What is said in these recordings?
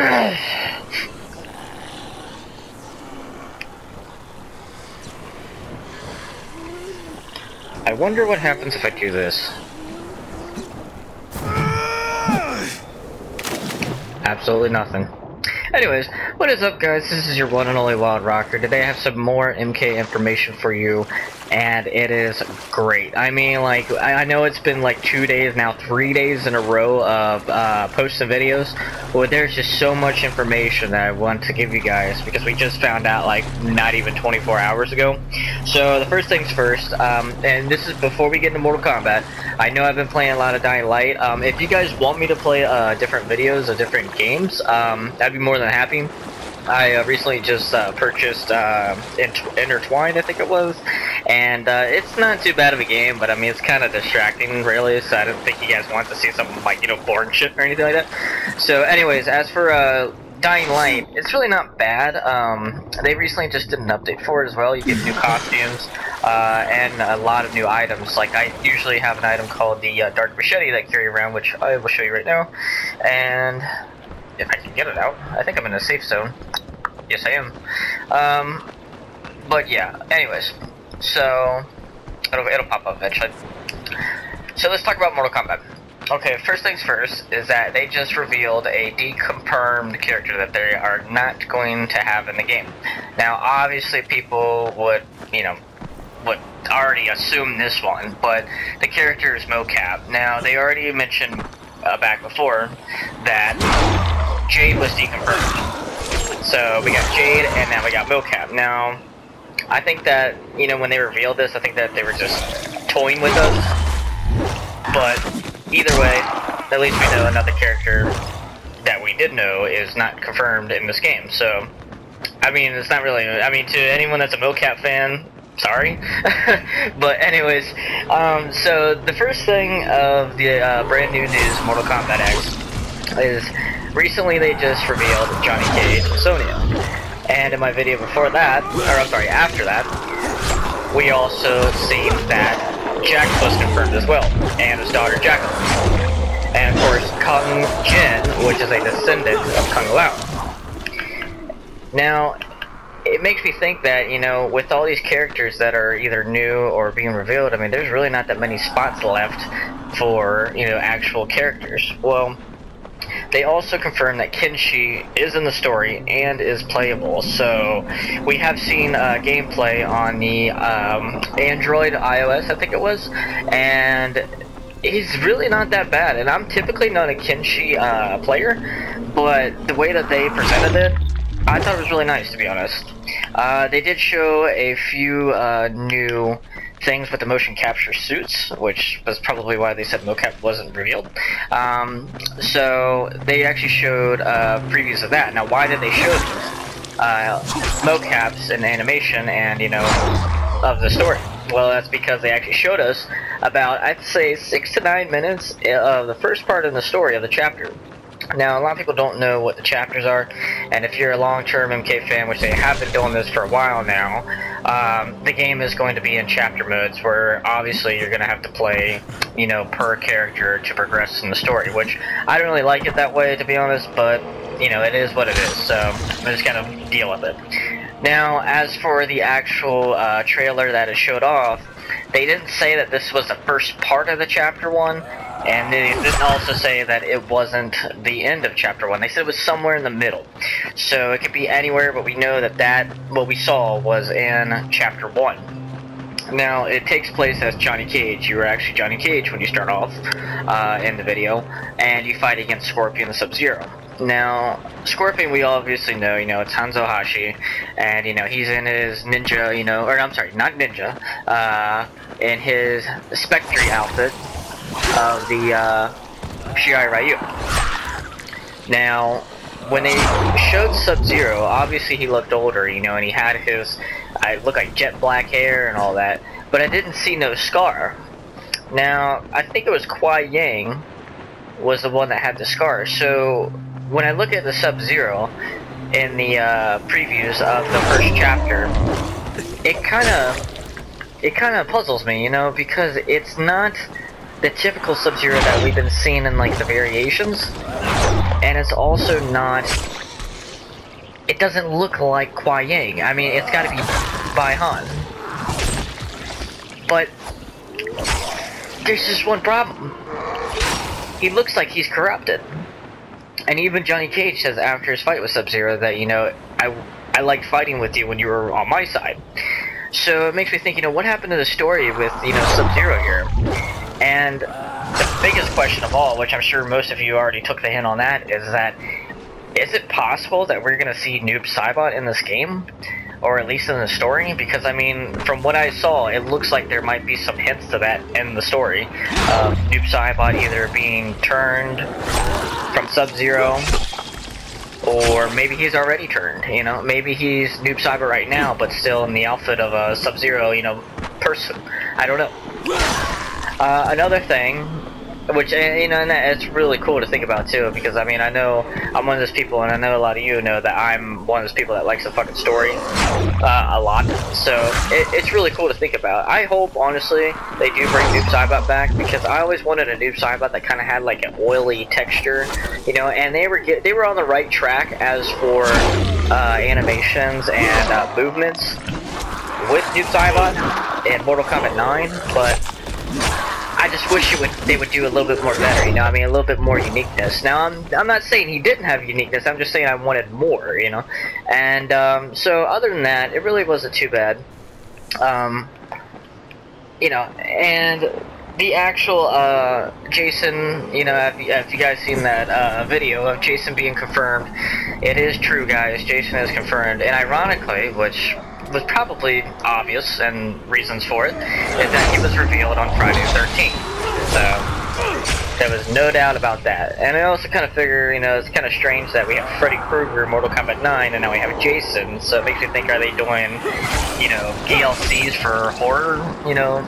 I wonder what happens if I do this. Absolutely nothing. Anyways, what is up, guys? This is your one and only Wild Rocker. Today I have some more MK information for you, and it is great. I mean, like, I know it's been like 2 days now, 3 days in a row of posting videos, but there's just so much information that I want to give you guys, because we just found out, like, not even 24 hours ago. So, the first things first, and this is before we get into Mortal Kombat. I know I've been playing a lot of Dying Light. If you guys want me to play different videos of different games, I'd be more than happy. I recently just purchased Intertwined, I think it was, and it's not too bad of a game, but I mean, it's kind of distracting, really, so I don't think you guys want to see something like, you know, boring shit or anything like that. So anyways, as for Dying Light, it's really not bad. They recently just did an update for it as well. You get new costumes and a lot of new items. Like, I usually have an item called the Dark Machete that I carry around, which I will show you right now. And if I can get it out, I think I'm in a safe zone. Yes, I am. But yeah, anyways, so it'll pop up eventually. So let's talk about Mortal Kombat. Okay, first things first is that they just revealed a deconfirmed character that they are not going to have in the game. Now, obviously, people would, you know, would already assume this one, but the character is Mocap. Now, they already mentioned back before that Jade was deconfirmed. So we got Jade, and now we got Mocap. Now, I think that, you know, when they revealed this, I think that they were just toying with us. But either way, at least we know another character that we did know is not confirmed in this game. So, I mean, it's not really, I mean, to anyone that's a Mocap fan, sorry. But anyways, so the first thing of the brand new news, Mortal Kombat X, is recently they just revealed Johnny Cage and Sonya. And in my video before that, or I'm sorry, after that, we also seen that Jax was confirmed as well, and his daughter Jacqueline. And of course, Kung Jin, which is a descendant of Kung Lao. Now, it makes me think that, you know, with all these characters that are either new or being revealed, I mean, there's really not that many spots left for, you know, actual characters. Well, they also confirmed that Kenshi is in the story and is playable. So we have seen gameplay on the Android, iOS, I think it was, and he's really not that bad. And I'm typically not a Kenshi player, but the way that they presented it, I thought it was really nice, to be honest. They did show a few new things with the motion capture suits, which was probably why they said Mocap wasn't revealed. So they actually showed previews of that. Now, why did they show Mocaps in animation and, you know, of the story? Well, that's because they actually showed us about, I'd say, 6 to 9 minutes of the first part of the story of the chapter. Now, a lot of people don't know what the chapters are, and if you're a long-term MK fan, which they have been doing this for a while now, the game is going to be in chapter modes, where obviously you're going to have to play, you know, per character to progress in the story, which I don't really like it that way, to be honest, but, you know, it is what it is, so I'm just going to deal with it. Now, as for the actual trailer that it showed off, they didn't say that this was the first part of the chapter 1, and they didn't also say that it wasn't the end of chapter 1. They said it was somewhere in the middle. So it could be anywhere, but we know that what we saw was in chapter 1. Now, it takes place as Johnny Cage. You are actually Johnny Cage when you start off in the video, and you fight against Scorpion and Sub-Zero. Now, Scorpion, we obviously know, you know, it's Hanzo Hashi, and, you know, he's in his ninja, you know, or I'm sorry, not ninja, in his Spectre outfit of the Shirai Ryu. Now, when they showed Sub-Zero, obviously he looked older, you know, and he had his, looked like jet black hair and all that, but I didn't see no scar. Now, I think it was Kuai Yang was the one that had the scar, so when I look at the Sub-Zero in the previews of the first chapter, it kind of puzzles me, you know, because it's not the typical Sub-Zero that we've been seeing in, like, the variations. and it's also not. It doesn't look like Kuai Yang. I mean, it's got to be Bai Han. But there's just one problem. He looks like he's corrupted. And even Johnny Cage says after his fight with Sub-Zero that, you know, I liked fighting with you when you were on my side. So it makes me think, you know, what happened to the story with, you know, Sub-Zero here? And the biggest question of all, which I'm sure most of you already took the hint on that, is it possible that we're going to see Noob Saibot in this game? Or at least in the story? Because, I mean, from what I saw, it looks like there might be some hints to that in the story. Noob Saibot either being turned from Sub-Zero, or maybe he's already turned, you know? Maybe he's Noob Saibot right now, but still in the outfit of a Sub-Zero, you know, person. I don't know. Another thing, which, you know, and it's really cool to think about too, because I mean, I know I'm one of those people, and I know a lot of you know that I'm one of those people that likes the fucking story a lot. So it's really cool to think about. I hope, honestly, they do bring Noob Saibot back, because I always wanted a Noob Saibot that kind of had like an oily texture, you know. And they were on the right track as for animations and movements with Noob Saibot in Mortal Kombat 9, but I just wish they would do a little bit more better, you know. I mean, a little bit more uniqueness. Now, I'm not saying he didn't have uniqueness. I'm just saying I wanted more, you know. And so other than that, it really wasn't too bad. You know, and the actual Jason, you know, if you guys seen that video of Jason being confirmed, it is true, guys. Jason is confirmed, and ironically, which was probably obvious and reasons for it, is that he was revealed on Friday the 13th. So there was no doubt about that. And I also kind of figure, you know, it's kind of strange that we have Freddy Krueger in Mortal Kombat 9, and now we have Jason. So it makes me think, are they doing, you know, DLCs for horror, you know,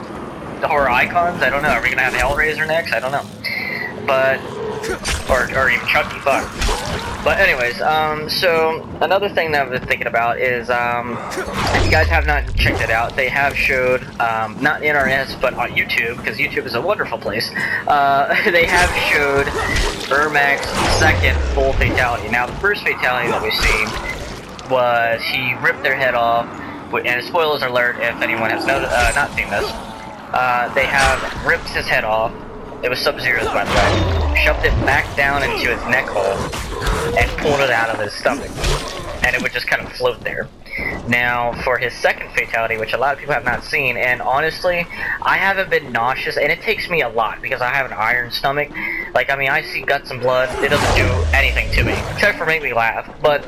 the horror icons? I don't know. Are we gonna have Hellraiser next? I don't know. But or even Chucky, fuck. But anyways, so another thing that I've been thinking about is, if you guys have not checked it out, they have showed, not NRS, but on YouTube, because YouTube is a wonderful place, they have showed Ermac's second full fatality. Now, the first fatality that we've seen was he ripped their head off, and spoilers alert if anyone has not seen this, they have ripped his head off. It was Sub-Zero's, by the way. Shoved it back down into his neck hole and pulled it out of his stomach. And it would just kind of float there. Now, for his second fatality, which a lot of people have not seen, and honestly, I haven't been nauseous, and it takes me a lot because I have an iron stomach. Like, I mean, I see guts and blood, it doesn't do anything to me, except for make me laugh. But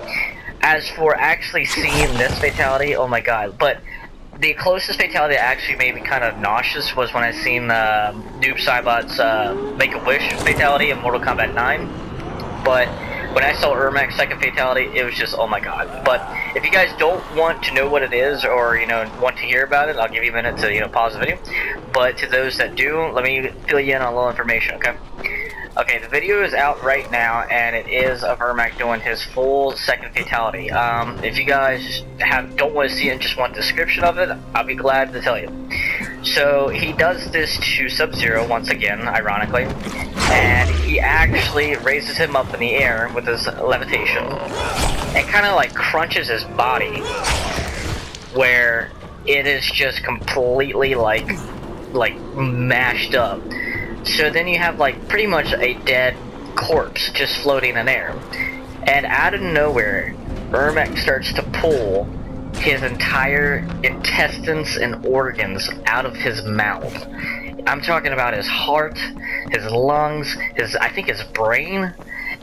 as for actually seeing this fatality, oh my god. But the closest fatality that actually made me kind of nauseous was when I seen Noob Saibot's Make-A-Wish fatality in Mortal Kombat 9. But when I saw Ermac's second fatality, it was just, oh my god. But if you guys don't want to know what it is, or, you know, want to hear about it, I'll give you a minute to, you know, pause the video. But to those that do, let me fill you in on a little information, okay? Okay, the video is out right now, and it is of Ermac doing his full second fatality. If you guys don't want to see it and just want a description of it, I'll be glad to tell you. So, he does this to Sub-Zero once again, ironically, and he actually raises him up in the air with his levitation, and kind of like crunches his body, where it is just completely like mashed up. So then you have like pretty much a dead corpse just floating in air. And out of nowhere, Ermac starts to pull his entire intestines and organs out of his mouth. I'm talking about his heart, his lungs, I think his brain,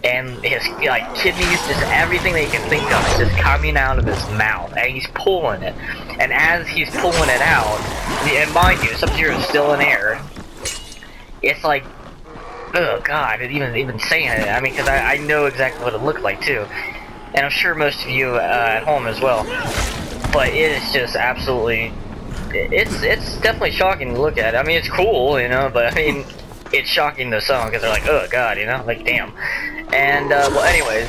and his like kidneys, just everything that you can think of is just coming out of his mouth, and he's pulling it. And as he's pulling it out, and mind you, Sub-Zero is still in air. It's like, oh god, even saying it, I mean, because I know exactly what it looked like too. And I'm sure most of you at home as well. But it is just absolutely, it's definitely shocking to look at. I mean, it's cool, you know, but I mean, it's shocking to some, because they're like, oh god, you know, like, damn. And, well, anyways,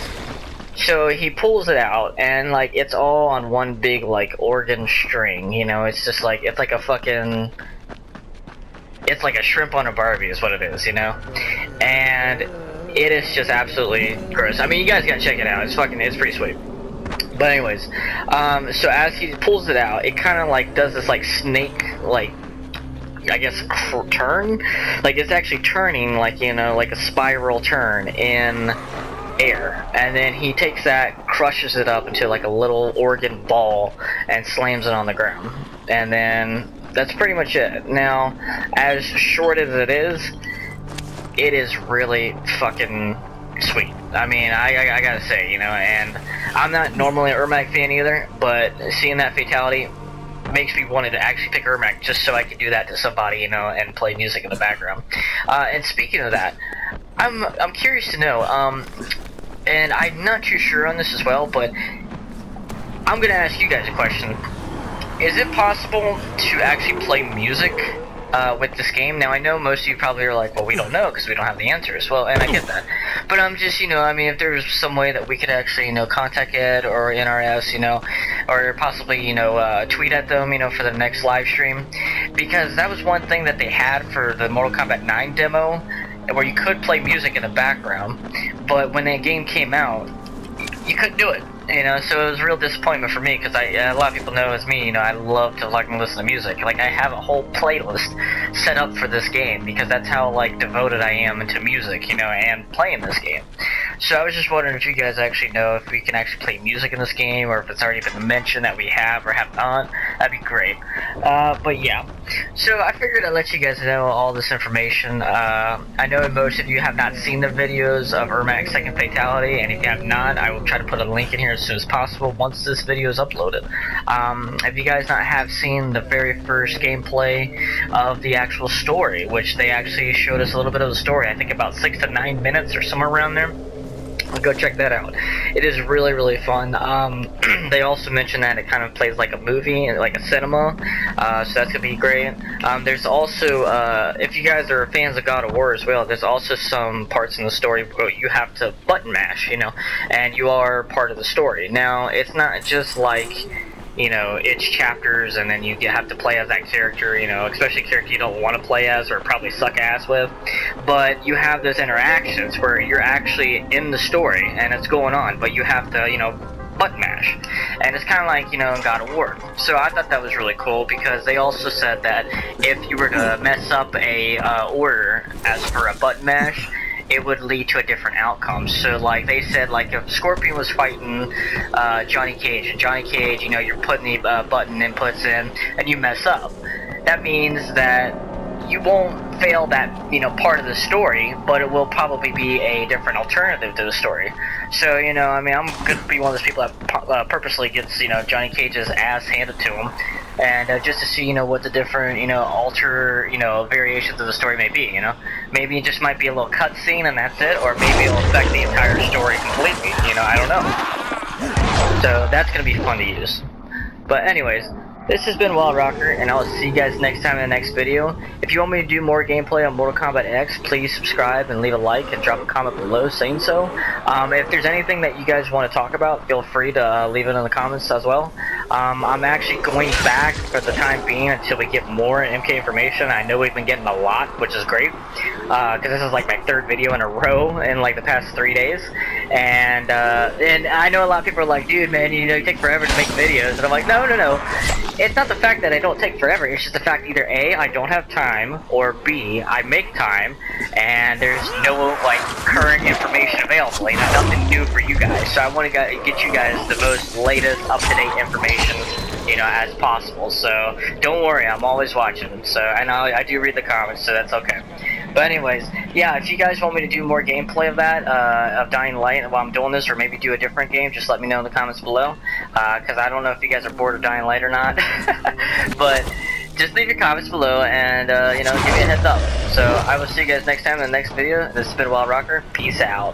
so he pulls it out, and, like, it's all on one big, like, organ string, you know, it's just like, it's like a fucking... It's like a shrimp on a Barbie is what it is, you know? And it is just absolutely gross. I mean, you guys gotta check it out. It's pretty sweet. But anyways, so as he pulls it out, it kind of like does this like snake, like, I guess, turn? Like, it's actually turning, like, you know, like a spiral turn in air. And then he takes that, crushes it up into like a little organ ball, and slams it on the ground. And then that's pretty much it. Now, as short as it is really fucking sweet. I mean, I gotta say, you know, and I'm not normally an Ermac fan either, but seeing that Fatality makes me want to actually pick Ermac just so I could do that to somebody, you know, and play music in the background. And speaking of that, I'm curious to know, and I'm not too sure on this as well, but I'm gonna ask you guys a question. Is it possible to actually play music with this game? Now, I know most of you probably are like, well, we don't know because we don't have the answers. Well, and I get that. But I'm just, you know, I mean, if there's some way that we could actually, you know, contact Ed or NRS, you know, or possibly, you know, tweet at them, you know, for the next live stream. Because that was one thing that they had for the Mortal Kombat 9 demo, where you could play music in the background. But when that game came out, you couldn't do it. You know, so it was a real disappointment for me, because a lot of people know as me, you know, I love to like listen to music. Like, I have a whole playlist set up for this game, because that's how, like, devoted I am into music, you know, and playing this game. So I was just wondering if you guys actually know if we can actually play music in this game, or if it's already been mentioned that we have or have not. That'd be great. But yeah. So I figured I'd let you guys know all this information. I know most of you have not seen the videos of Ermac's second Fatality, and if you have not, I will try to put a link in here as soon as possible once this video is uploaded. If you guys not have seen the very first gameplay of the actual story, which they actually showed us a little bit of the story, I think about 6 to 9 minutes or somewhere around there. Go check that out. It is really, really fun. They also mentioned that it kind of plays like a movie, like a cinema, so that's gonna be great. There's also, if you guys are fans of God of War as well, there's also some parts in the story where you have to button mash, you know, and you are part of the story. Now, it's not just like, you know, it's chapters and then you have to play as that character, you know, especially a character you don't want to play as or probably suck ass with, but you have those interactions where you're actually in the story and it's going on, but you have to, you know, button mash, and it's kind of like, you know, in God of War. So I thought that was really cool, because they also said that if you were to mess up a order as for a button mash, it would lead to a different outcome. So, like, they said, like, if Scorpion was fighting Johnny Cage, and Johnny Cage, you know, you're putting the button inputs in, and you mess up, that means that you won't fail that, you know, part of the story, but it will probably be a different alternative to the story. So, you know, I mean, I'm gonna be one of those people that purposely gets, you know, Johnny Cage's ass handed to him, and just to see, you know, what the different, you know, variations of the story may be, you know. Maybe it just might be a little cutscene and that's it, or maybe it'll affect the entire story completely, you know, I don't know. So that's gonna be fun to use. But anyways, this has been Wild Rocker, and I'll see you guys next time in the next video. If you want me to do more gameplay on Mortal Kombat X, please subscribe and leave a like and drop a comment below saying so. If there's anything that you guys want to talk about, feel free to leave it in the comments as well. I'm actually going back for the time being until we get more MK information. I know we've been getting a lot, which is great, because this is like my third video in a row in like the past 3 days. And I know a lot of people are like, dude, man, you know, you take forever to make videos. And I'm like, no. It's not the fact that I don't take forever, it's just the fact either A, I don't have time, or B, I make time, and there's no, like, current information available, you know, nothing new for you guys. So I want to get you guys the most latest, up-to-date information, you know, as possible. So don't worry, I'm always watching. So, and I do read the comments, so that's okay. But anyways, yeah, if you guys want me to do more gameplay of that, of Dying Light while I'm doing this, or maybe do a different game, just let me know in the comments below, because I don't know if you guys are bored of Dying Light or not. But just leave your comments below and, you know, give me a heads up. So I will see you guys next time in the next video. This has been Wild Rocker. Peace out.